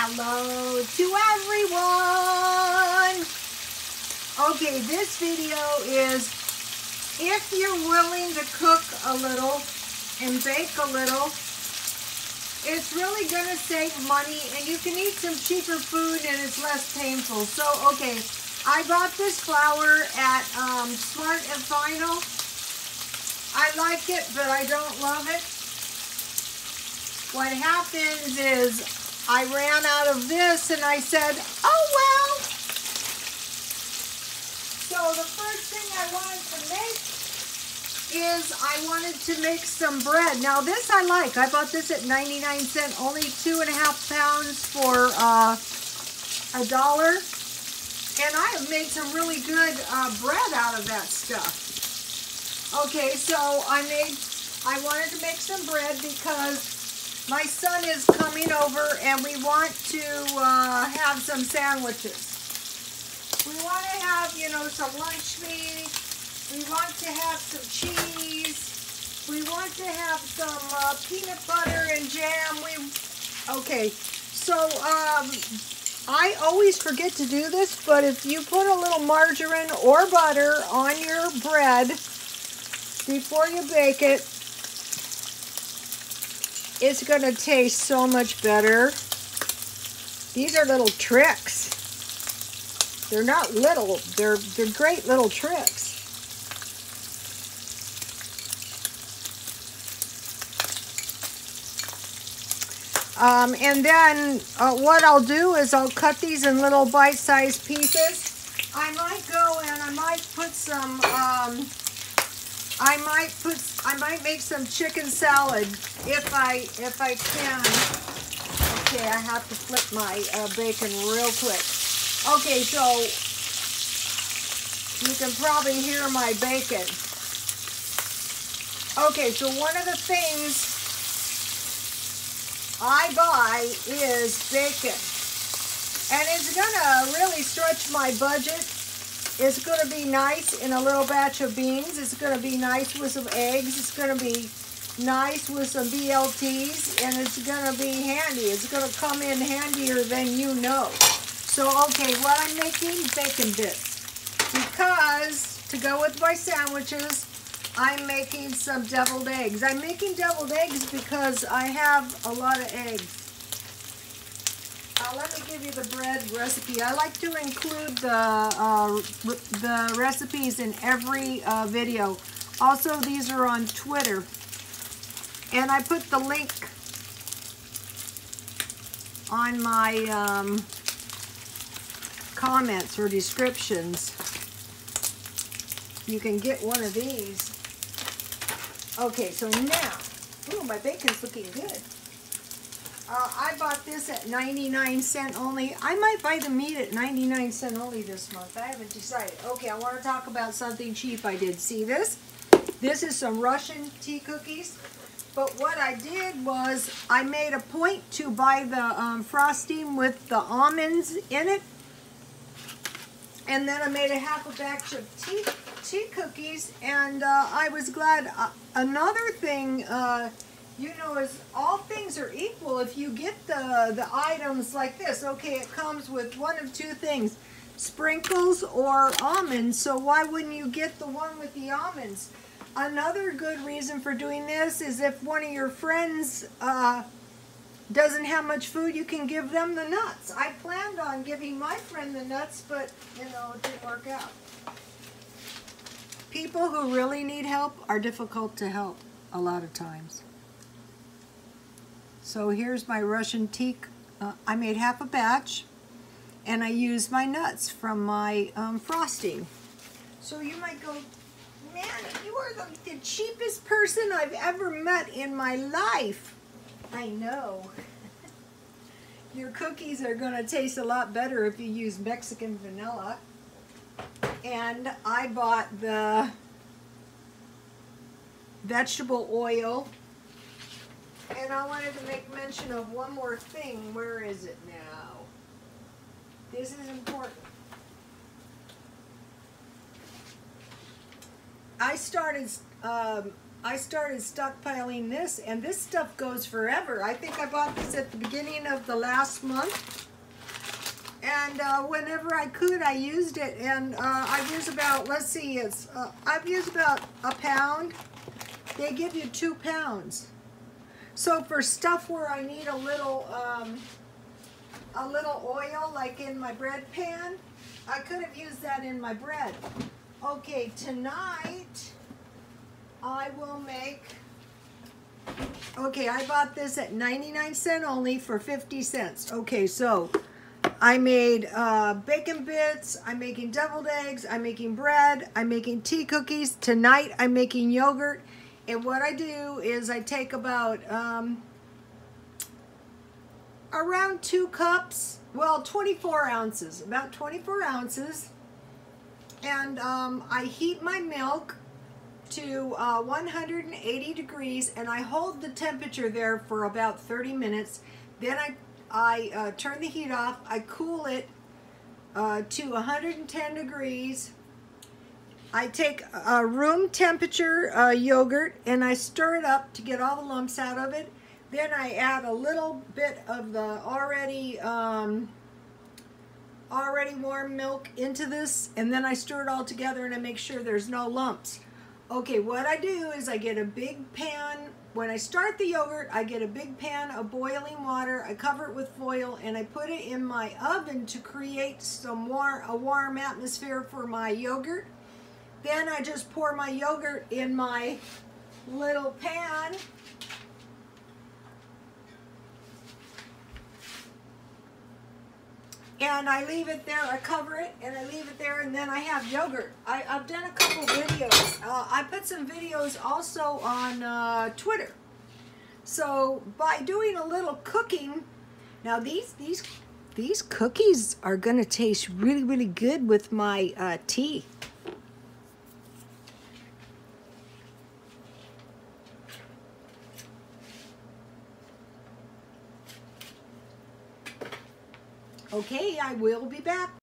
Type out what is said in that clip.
Hello to everyone. Okay, this video is if you're willing to cook a little and bake a little, it's really going to save money and you can eat some cheaper food and it's less painful. So, okay, I bought this flour at Smart and Final. I like it, but I don't love it. What happens is I ran out of this and I said, oh well. So the first thing I wanted to make is I wanted to make some bread. Now this I like. I bought this at 99 cents, only 2.5 pounds for $1. And I have made some really good bread out of that stuff. Okay, so I wanted to make some bread because my son is coming over and we want to have some sandwiches. We want to have, you know, some lunch meat. We want to have some cheese. We want to have some peanut butter and jam. Okay, so I always forget to do this, but if you put a little margarine or butter on your bread before you bake it, it's going to taste so much better. These are little tricks. They're not little, they're great little tricks. And then what I'll do is I'll cut these in little bite-sized pieces. I might go and I might put some, I might make some chicken salad if I can. Okay, I have to flip my bacon real quick. Okay, so you can probably hear my bacon. Okay, so one of the things I buy is bacon. And it's gonna really stretch my budget. It's gonna be nice in a little batch of beans. It's gonna be nice with some eggs. It's gonna be nice with some BLTs. And it's gonna be handy. It's gonna come in handier than you know. So, okay, what I'm making, bacon bits. Because, to go with my sandwiches, I'm making some deviled eggs. I'm making deviled eggs because I have a lot of eggs. Let me give you the bread recipe. I like to include the recipes in every video. Also, these are on Twitter. And I put the link on my comments or descriptions. You can get one of these. Okay, so now, ooh, my bacon's looking good. I bought this at 99 cents only. I might buy the meat at 99 cents only this month. I haven't decided. Okay, I want to talk about something cheap I did. See this? This is some Russian tea cookies. But what I did was I made a point to buy the frosting with the almonds in it. And then I made a half a batch of tea cookies, and I was glad. Another thing, you know, is all things are equal if you get the items like this. Okay, it comes with one of two things, sprinkles or almonds, so why wouldn't you get the one with the almonds? Another good reason for doing this is if one of your friends doesn't have much food, you can give them the nuts. I planned on giving my friend the nuts, but, you know, it didn't work out. People who really need help are difficult to help a lot of times. So here's my Russian tea. I made half a batch, and I used my nuts from my frosting. So you might go, man, you are the cheapest person I've ever met in my life. I know. Your cookies are going to taste a lot better if you use Mexican vanilla. And I bought the vegetable oil. And I wanted to make mention of one more thing. Where is it now? This is important. I started I started stockpiling this, and this stuff goes forever. I think I bought this at the beginning of the last month, and whenever I could, I used it. And I've used about, let's see, I've used about a pound. They give you 2 pounds. So for stuff where I need a little oil, like in my bread pan, I could have used that in my bread. Okay, tonight I will make, okay, I bought this at 99 cents only for 50 cents. Okay, so I made bacon bits, I'm making deviled eggs, I'm making bread, I'm making tea cookies. Tonight I'm making yogurt. And what I do is I take about around 2 cups, well, 24 ounces, about 24 ounces. And I heat my milk to 180 degrees, and I hold the temperature there for about 30 minutes. Then I turn the heat off. I cool it to 110 degrees. I take a room temperature yogurt and I stir it up to get all the lumps out of it. Then I add a little bit of the already warm milk into this, and then I stir it all together and I make sure there's no lumps. Okay, what I do is I get a big pan. When I start the yogurt, I get a big pan of boiling water. I cover it with foil and I put it in my oven to create a warm atmosphere for my yogurt. Then I just pour my yogurt in my little pan. And I leave it there, I cover it, and I leave it there, and then I have yogurt. I've done a couple videos. I put some videos also on Twitter. So by doing a little cooking, now these cookies are gonna taste really, really good with my tea. Okay, I will be back.